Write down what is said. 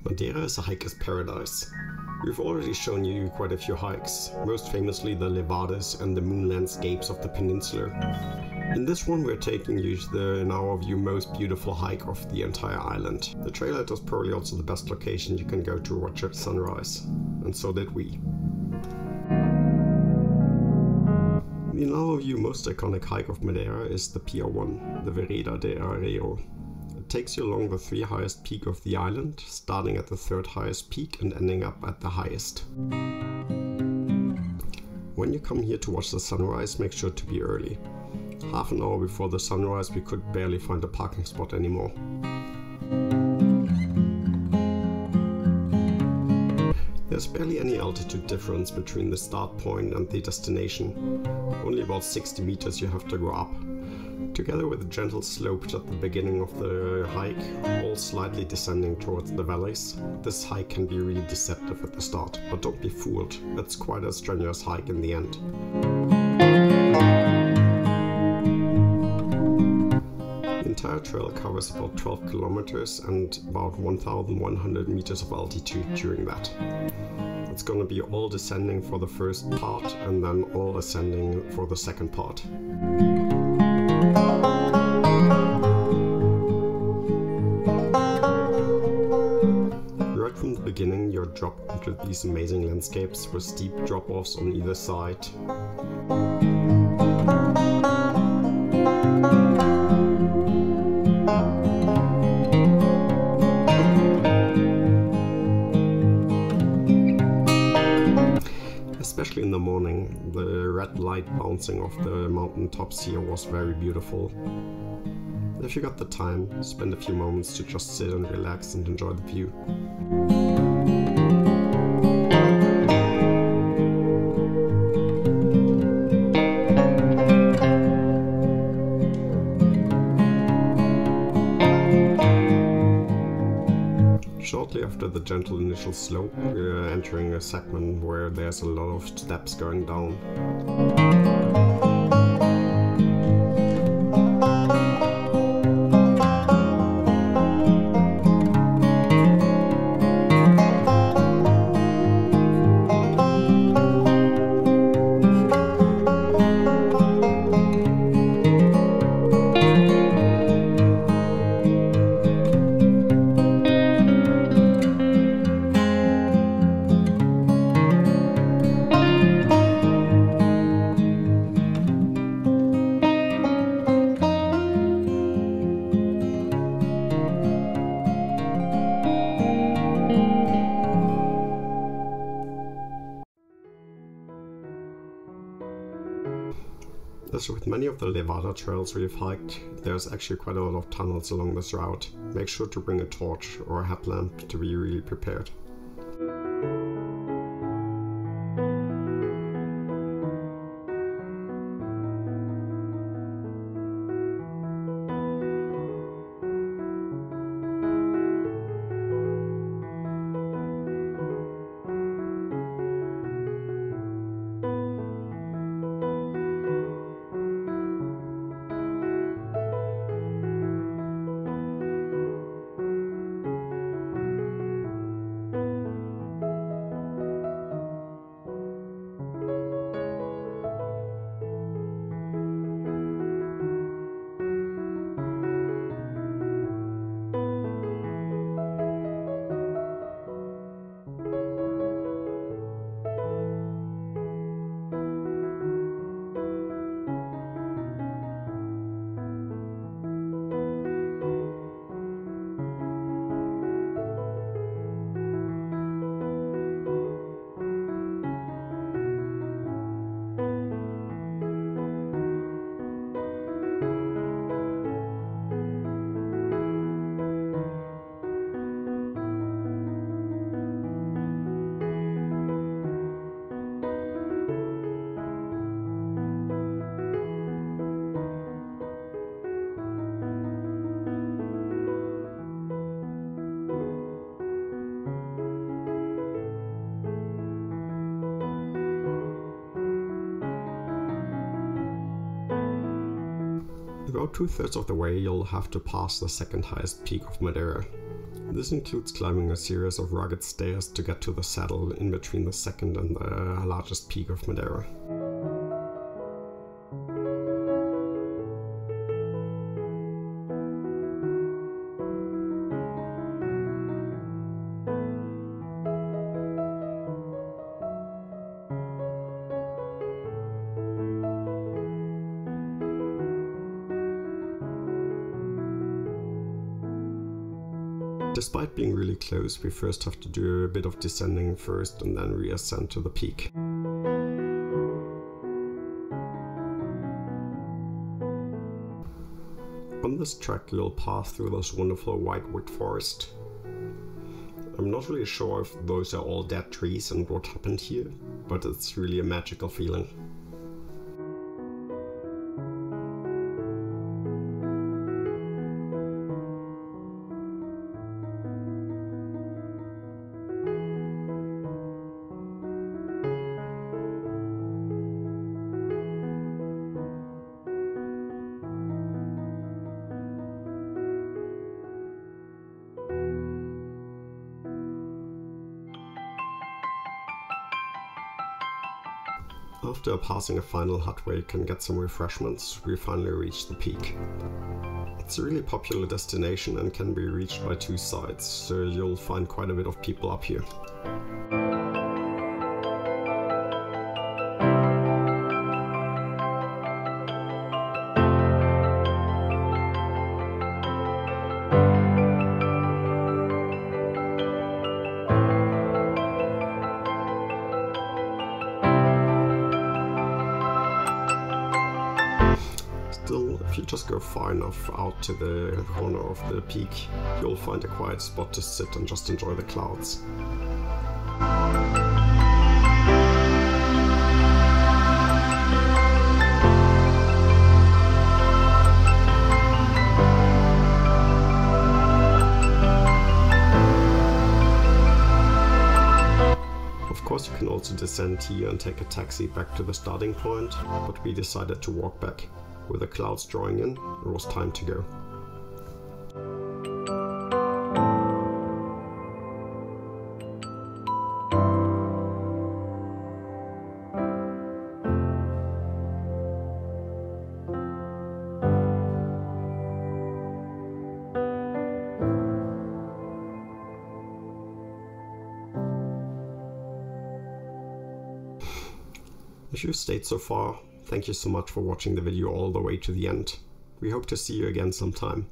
Madeira is a hiker's paradise. We've already shown you quite a few hikes, most famously the Levadas and the moon landscapes of the peninsula. In this one we're taking you to the, in our view, most beautiful hike of the entire island. The trailhead is probably also the best location you can go to watch a sunrise, and so did we. In our view, most iconic hike of Madeira is the PR1, the Vereda de Arieiro. It takes you along the 3 highest peaks of the island, starting at the 3rd highest peak and ending up at the highest. When you come here to watch the sunrise, make sure to be early. Half an hour before the sunrise we could barely find a parking spot anymore. There's barely any altitude difference between the start point and the destination. Only about 60 meters you have to go up. Together with a gentle slope at the beginning of the hike, all slightly descending towards the valleys, this hike can be really deceptive at the start, but don't be fooled, it's quite a strenuous hike in the end. The entire trail covers about 12 kilometers and about 1,100 meters of altitude during that. It's gonna be all descending for the first part and then all ascending for the second part. Right from the beginning you're dropped into these amazing landscapes with steep drop-offs on either side. Especially in the morning, the red light bouncing off the mountain tops here was very beautiful. If you got the time, spend a few moments to just sit and relax and enjoy the view. Shortly after the gentle initial slope, we're entering a segment where there's a lot of steps going down. As with many of the Levada trails we've hiked, there's actually quite a lot of tunnels along this route. Make sure to bring a torch or a headlamp to be really prepared. About 2/3 of the way you'll have to pass the 2nd highest peak of Madeira. This includes climbing a series of rugged stairs to get to the saddle in between the second and the largest peak of Madeira. Despite being really close, we first have to do a bit of descending first and then reascend to the peak. On this track you'll pass through this wonderful whitewood forest. I'm not really sure if those are all dead trees and what happened here, but it's really a magical feeling. After passing a final hut where you can get some refreshments, we finally reach the peak. It's a really popular destination and can be reached by two sides, so you'll find quite a bit of people up here. Still, if you just go far enough out to the corner of the peak, you'll find a quiet spot to sit and just enjoy the clouds. Of course, you can also descend here and take a taxi back to the starting point, but we decided to walk back. With the clouds drawing in, it was time to go. If you've stayed so far, thank you so much for watching the video all the way to the end. We hope to see you again sometime.